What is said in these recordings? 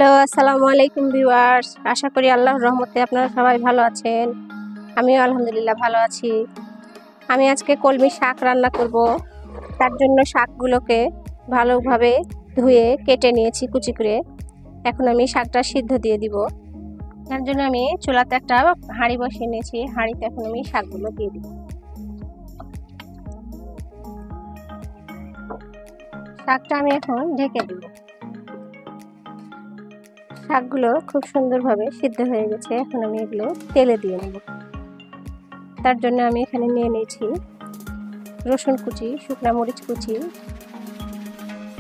Hello, আসসালামু আলাইকুম viewers. আশা করি আল্লাহর রহমতে আপনারা সবাই ভালো আছেন। আমিও আলহামদুলিল্লাহ ভালো আছি। আমি আজকে কলমি শাক রান্না করব। তার জন্য শাকগুলোকে ভালোভাবে ধুয়ে কেটে নিয়েছি কুচি করে। এখন আমি শাকটা সিদ্ধ দিয়ে দিব। তার জন্য আমি চুলাতে একটা হাঁড়ি বসিয়ে নিয়েছি। হাঁড়িতে এখন আমি শাকগুলো দিয়ে দিব। শাকটা আমি এখন ঢেকে দিব। শাকগুলো খুব সুন্দরভাবে সিদ্ধ হয়ে গেছে। এখন আমি এগুলো তেলে দিয়ে নেব। তার জন্য আমি এখানে নিয়ে নিয়েছি রসুন কুচি, শুকনা মরিচ কুচি,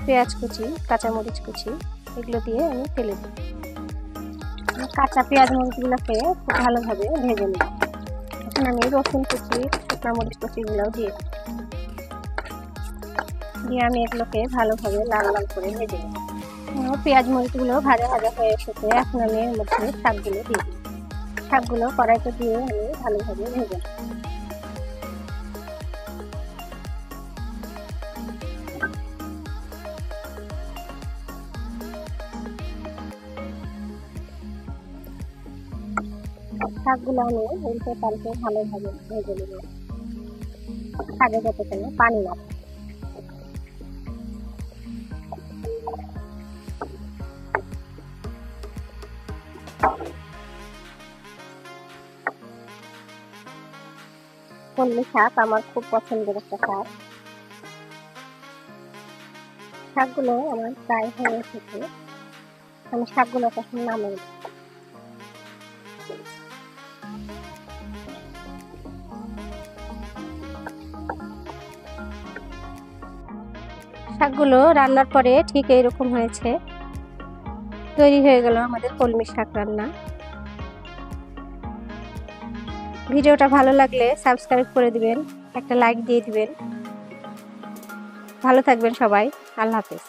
পেঁয়াজ কুচি, কাঁচা মরিচ কুচি, এগুলো দিয়ে আমি তেলে দিই। কাঁচা পেঁয়াজ মরিচগুলোকে খুব ভালোভাবে ভেজে নিই। এখন আমি রসুন কুচি, শুকনা মরিচ কুচিগুলোও দিয়ে আমি এগুলোকে ভালোভাবে লাল লাল করে ভেজে নিই। পেঁয়াজ মরিচগুলো ভাজা ভাজা হয়ে এসেছে। এখন আমি এর মধ্যে শাকগুলো দিয়ে দিই। শাকগুলো কড়াইতে দিয়ে আমি ভালোভাবে ভেজে নিই। শাকগুলো আমি উল্টে পাল্টে ভালোভাবে ভেজে নেব। শাকে যাতে কোনো পানি না। কলমি শাক আমার খুব পছন্দের একটা শাক। শাকগুলো আমার প্রায় হয়ে এসেছে। আমি শাকগুলো তখন নামিয়ে দিই। শাকগুলো রান্নার পরে ঠিক এইরকম হয়েছে। তৈরি হয়ে গেল আমাদের কলমি শাক রান্না। ভিডিওটা ভালো লাগলে সাবস্ক্রাইব করে দিবেন, একটা লাইক দিয়ে দিবেন। ভালো থাকবেন সবাই। আল্লাহ হাফেজ।